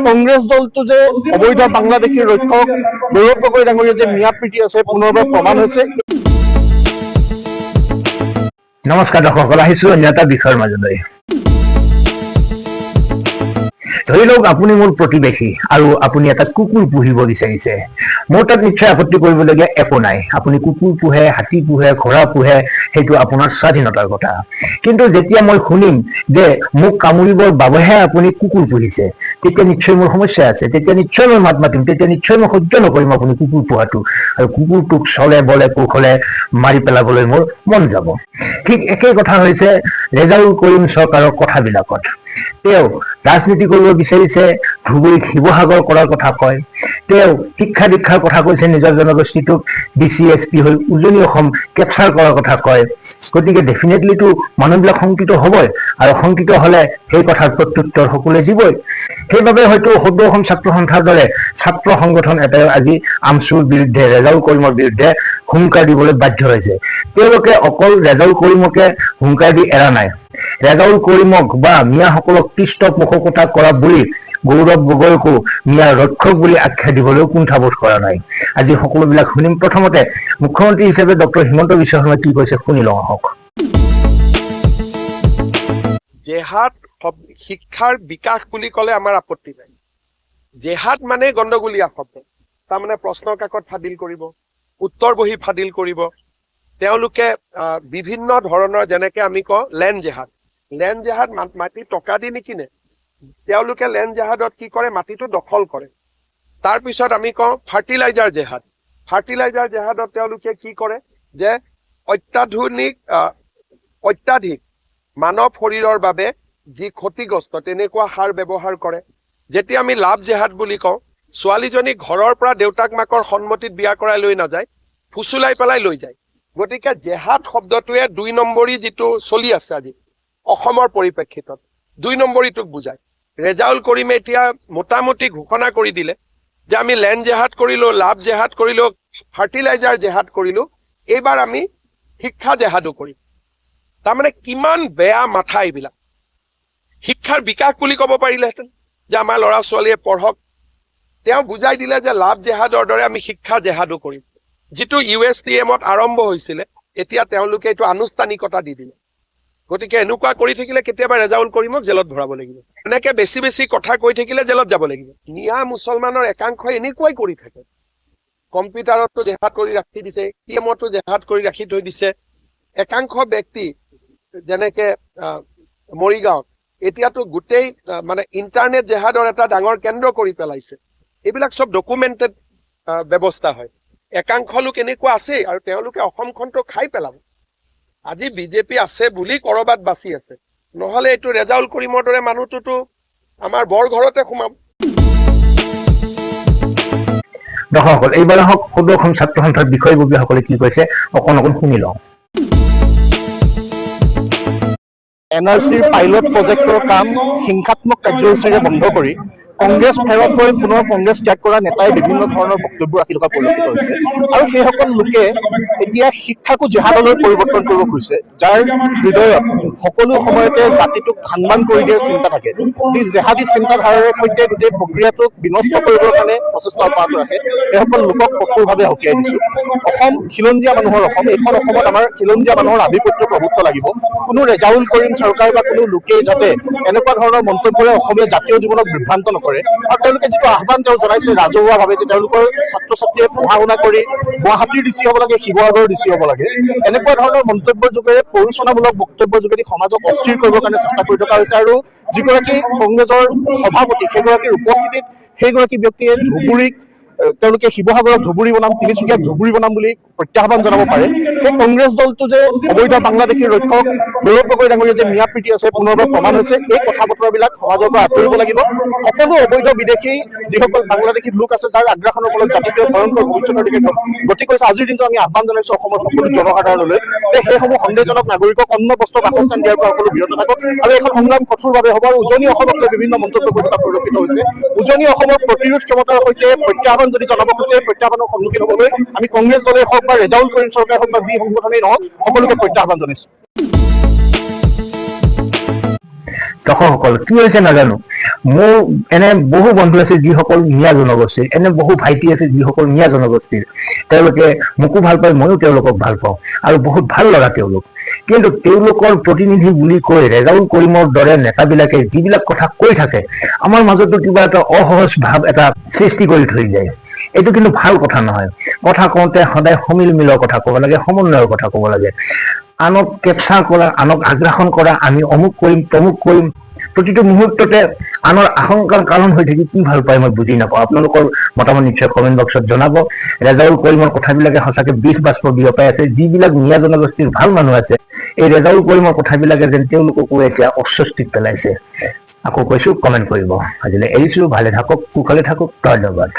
কংগ্ৰেছ দলটো যে অবৈধ বাংলাদেশী ৰক্ষক গৌৰৱ গগৈ ডাঙৰীয়া যে মিয়া প্ৰীতি আছে পুনৰবাৰ প্ৰমাণ হৈছে। নমস্কাৰ দৰ্শকসকল, আহিছো অন্য এটা বিষয়ৰ মাজলৈ। ধৰি লওক আপুনি মোৰ প্ৰতিবেশী আৰু আপুনি এটা কুকুৰ পুহিব বিচাৰিছে। মোৰ তাত নিশ্চয় আপত্তি কৰিবলগীয়া একো নাই। আপুনি কুকুৰ পোহে, হাতী পোহে, ঘোঁৰা পোহে, সেইটো আপোনাৰ স্বাধীনতাৰ কথা। কিন্তু যেতিয়া মই শুনিম যে মোক কামুৰিবৰ বাবেহে আপুনি কুকুৰ পুহিছে, তেতিয়া নিশ্চয় মোৰ সমস্যা আছে। তেতিয়া নিশ্চয় মই মাত মাতিম, তেতিয়া নিশ্চয় মই সহ্য নকৰিম আপুনি কুকুৰ পোহাটো, আৰু কুকুৰটোক চলে বলে কৌশলে মাৰি পেলাবলৈ মোৰ মন যাব। ঠিক একেই কথা হৈছে ৰেজাউল কৰিম চৰকাৰৰ কথাবিলাকত। তেওঁ ৰাজনীতি কৰিব বিচাৰিছে, ধুবুৰীক শিৱসাগৰ কৰাৰ কথা কয়। তেওঁ শিক্ষা দীক্ষাৰ কথা কৈছে, নিজৰ জনগোষ্ঠীটোক DCSP হৈ উজনি অসম কেপচাৰ কৰাৰ কথা কয়। গতিকে ডেফিনেটলিটো মানুহবিলাক শংকিত হ'বই, আৰু শংকিত হ'লে সেই কথাৰ প্ৰত্যুত্তৰ সকলোৱে দিবই। সেইবাবে হয়তো সদৌ অসম ছাত্ৰ সন্থাৰ দৰে ছাত্ৰ সংগঠন এটাই আজি আমচুৰ বিৰুদ্ধে, ৰেজাউল কৰিমৰ বিৰুদ্ধে হুংকাৰ দিবলৈ বাধ্য হৈছে। তেওঁলোকে অকল ৰেজাউল কৰিমকে হুংকাৰ দি এৰা নাই, ৰেজাউল কৰিমক বা মিয়াসকলক পৃষ্ঠপোষকতা কৰা বুলি গৌৰৱ গগৈকো মিয়াৰ ৰক্ষক বুলি আখ্যা দিবলৈও কুণ্ঠাবোধ কৰা নাই। আজি সকলোবিলাক শুনিম। প্ৰথমতে মুখ্যমন্ত্ৰী হিচাপে ডক্টৰ হিমন্ত বিশ্ব শৰ্মাই কি কৈছে শুনি লওঁ আহক। জেহাদ শিক্ষাৰ বিকাশ বুলি ক'লে আমাৰ আপত্তি নাই। জেহাদ মানে গণ্ডগোলীয়া শব্দ। তাৰমানে প্ৰশ্ন কাকত ফাদিল কৰিব, উত্তৰ বহি ফাদিল কৰিব। তেওঁলোকে বিভিন্ন ধৰণৰ, যেনেকে আমি কওঁ লেণ্ড জেহাদ। লেণ্ড জেহাদ মাটি টকা দি নিকিনে। তেওঁলোকে লেণ্ড জেহাদত কি কৰে, মাটিটো দখল কৰে। তাৰপিছত আমি কওঁ ফাৰ্টিলাইজাৰ জেহাদ। ফাৰ্টিলাইজাৰ জেহাদত তেওঁলোকে কি কৰে যে অত্যাধিক মানৱ শৰীৰৰ বাবে যি ক্ষতিগ্ৰস্ত তেনেকুৱা সাৰ ব্যৱহাৰ কৰে। যেতিয়া আমি লাভ জেহাদ বুলি কওঁ, ছোৱালীজনী ঘৰৰ পৰা দেউতাক মাকৰ সন্মতিত বিয়া কৰাই লৈ নাযায়, ফুচুলাই পেলাই লৈ যায়। গতিকে জেহাদ শব্দটোৱে ২ নম্বৰী যিটো চলি আছে আজি অসমৰ পৰিপ্ৰেক্ষিতত ২ নম্বৰীটোক বুজায়। ৰেজাউল কৰিমে এতিয়া মোটামুটি ঘোষণা কৰি দিলে যে আমি লেণ্ড জেহাদ কৰিলো, লাভ জেহাদ কৰিলো, ফাৰ্টিলাইজাৰ জেহাদ কৰিলো, এইবাৰ আমি শিক্ষা জেহাদো কৰিম। তাৰমানে কিমান বেয়া মাথা এইবিলাক। শিক্ষাৰ বিকাশ বুলি ক'ব পাৰিলেহেঁতেন যে আমাৰ ল'ৰা ছোৱালীয়ে পঢ়ক। তেওঁ বুজাই দিলে যে লাভ জেহাদৰ দৰে আমি শিক্ষা জেহাদো কৰিম। যিটো USTMত আৰম্ভ হৈছিলে, এতিয়া তেওঁলোকে এইটো আনুষ্ঠানিকতা দি দিলে। গতিকে এনেকুৱা কৰি থাকিলে কেতিয়াবা ৰেজাউল কৰিমক জেলত ভৰাব লাগিব। এনেকে বেছি বেছি কথা কৈ থাকিলে জেলত যাব লাগিব। মিয়া মুছলমানৰ একাংশই এনেকুৱাই কৰি থাকে। কম্পিউটাৰতো জেহাদ কৰি ৰাখি দিছে, TMতো জেহাদ কৰি ৰাখি থৈ দিছে। একাংশ ব্যক্তি যেনেকে মৰিগাঁৱত এতিয়াতো গোটেই মানে ইণ্টাৰনেট জেহাদৰ এটা ডাঙৰ কেন্দ্ৰ কৰি পেলাইছে। এইবিলাক চব ডকুমেণ্টেড ব্যৱস্থা হয়। একাংশ লোক এনেকুৱা আছে, আৰু তেওঁলোকে অসমখনটো খাই পেলাব। আজি BJP আছে বুলি কৰবাত বাচি আছে, নহলে এইটো ৰেজাউল কৰিমৰ দৰে মানুহটোতো আমাৰ বৰ ঘৰতে সোমাম। দৰ্শকসকল, এইবাৰ আহক সদৌ অসম ছাত্ৰ সন্থাৰ বিষয়ববীয়াসকলে কি কৈছে অকণ শুনি লওঁ। NRCৰ পাইলট প্ৰজেক্টৰ কাম হিংসাত্মক কাৰ্যসূচীৰে বন্ধ কৰি কংগ্ৰেছ ফেৰত হৈ পুনৰ কংগ্ৰেছ ত্যাগ কৰা নেতাই বিভিন্ন ধৰণৰ বক্তব্য ৰাখি থকা পৰিলক্ষিত হৈছে। আৰু সেইসকল লোকে এতিয়া শিক্ষাকো জেহাদলৈ পৰিৱৰ্তন কৰিব খুজিছে, যাৰ হৃদয়ত সকলো সময়তে জাতিটোক সন্মান কৰি দিয়াৰ চিন্তা থাকে। যি জেহাদী চিন্তাধাৰাৰে সৈতে গোটেই প্ৰক্ৰিয়াটোক বিনষ্ট কৰিবৰ কাৰণে প্ৰচেষ্টা অব্যাহত ৰাখে, সেইসকল লোকক কঠোৰভাৱে সকীয়াই দিছো। অসম খিলঞ্জীয়া মানুহৰ অসম। এইখন অসমত আমাৰ খিলঞ্জীয়া মানুহৰ আধিপত্য প্ৰভুত্ব লাগিব। কোনো ৰেজাউল কৰিম চৰকাৰ বা কোনো লোকে যাতে এনেকুৱা ধৰণৰ মন্তব্যৰে অসমীয়া জাতীয় জীৱনক বিভ্ৰান্ত নকৰে। আৰু তেওঁলোকে যিটো আহ্বান তেওঁ জনাইছে ৰাজহুৱাভাৱে যে তেওঁলোকৰ ছাত্ৰ ছাত্ৰীয়ে পঢ়া শুনা কৰি গুৱাহাটীৰ DC হ'ব লাগে, শিৱসাগৰৰ DC হ'ব লাগে, এনেকুৱা ধৰণৰ মন্তব্যৰ যোগেৰে প্ৰৰোচনামূলক বক্তব্যৰ যোগেদি সমাজক অস্থিৰ কৰিবৰ কাৰণে চেষ্টা কৰি থকা হৈছে। আৰু যিগৰাকী কংগ্ৰেছৰ সভাপতি, সেইগৰাকীৰ উপস্থিতিত সেইগৰাকী ব্যক্তিয়ে ধুবুৰীক তেওঁলোকে শিৱসাগৰত ধুবুৰী বনাম, তিনিচুকীয়াত ধুবুৰী বনাম বুলি প্ৰত্যাহ্বান জনাব পাৰে। সেই কংগ্ৰেছ দলটো যে অবৈধ বাংলাদেশী ৰক্ষক গৌৰৱ গগৈ ডাঙৰীয়া যে মিয়া প্ৰীতি আছে পুনৰবাৰ প্ৰমাণ হৈছে। এই কথা বতৰাবিলাক সমাজৰ পৰা আঁতৰিব লাগিব। সকলো অবৈধ বিদেশী যিসকল বাংলাদেশী লোক আছে, যাৰ আগ্ৰাসনৰ ফলত জাতিটোৱে ভয়ংকৰ ভৱিষ্যতৰ দিশে গতি কৰিছে, আজিৰ দিনটো আমি আহ্বান জনাইছো অসমৰ সকলো জনসাধাৰণলৈ যে সেইসমূহ সন্দেহজনক নাগৰিকক অন্ন বস্ত্ৰ বাসস্থান দিয়াৰ পৰা সকলো বিৰত থাকক। আৰু এখন সংগ্ৰাম কঠোৰভাৱে হ'ব। আৰু উজনি অসমক লৈ বিভিন্ন মন্তব্য কৰি থকা পৰিলক্ষিত হৈছে। উজনি অসমৰ প্ৰতিৰোধ ক্ষমতাৰ সৈতে প্ৰত্যাহ্বান যদি জনাব খোজে, প্ৰত্যাহ্বানৰ সন্মুখীন হ'বলৈ আমি কংগ্ৰেছ দলে হওক বা ৰেজাউল কৰিম চৰকাৰ হওক বা যি সংগঠনেই নহওক, সকলোকে প্ৰত্যাহ্বান জনাইছো। দৰ্শকসকল কি হৈছে নাজানো, মোৰ এনে বহু বন্ধু আছে যিসকল মিয়া জনগোষ্ঠীৰ, এনে বহু ভাইটি আছে যিসকল মিয়া জনগোষ্ঠীৰ। তেওঁলোকে মোকো ভাল পায়, ময়ো তেওঁলোকক ভাল পাওঁ আৰু বহুত ভাল লগা তেওঁলোক। কিন্তু তেওঁলোকৰ প্ৰতিনিধি বুলি কৈ ৰেজাউল কৰিমৰ দৰে নেতাবিলাকে যিবিলাক কথা কৈ থাকে, আমাৰ মাজতো কিবা এটা অসহজ ভাৱ এটা সৃষ্টি কৰি থৈ যায়। এইটো কিন্তু ভাল কথা নহয়। কথা কওঁতে সদায় সমিল মিলৰ কথা ক'ব লাগে, সমন্বয়ৰ কথা ক'ব লাগে। আনক কেপচাৰ কৰা, আনক আগ্ৰাসন কৰা, আমি অমুক কৰিম তমুক কৰিম, প্ৰতিটো মুহূৰ্ততে আনৰ আশংকাৰ কাৰণ হৈ থাকি কি ভাল পায় মই বুজি নাপাওঁ। আপোনালোকৰ মতামত নিশ্চয় কমেণ্ট বক্সত জনাব। ৰেজাউল কৰিমৰ কথাবিলাকে সঁচাকে বিষ বাষ্প বিয়পাই আছে। যিবিলাক মিয়া জনগোষ্ঠীৰ ভাল মানুহ আছে, এই ৰেজাউল কৰিমৰ কথাবিলাকে যেন তেওঁলোককো এতিয়া অস্বস্তিত পেলাইছে। আকৌ কৈছো, কমেণ্ট কৰিব। আজিলৈ এৰিছো, ভালে থাকক, কুশলে থাকক, ধন্যবাদ।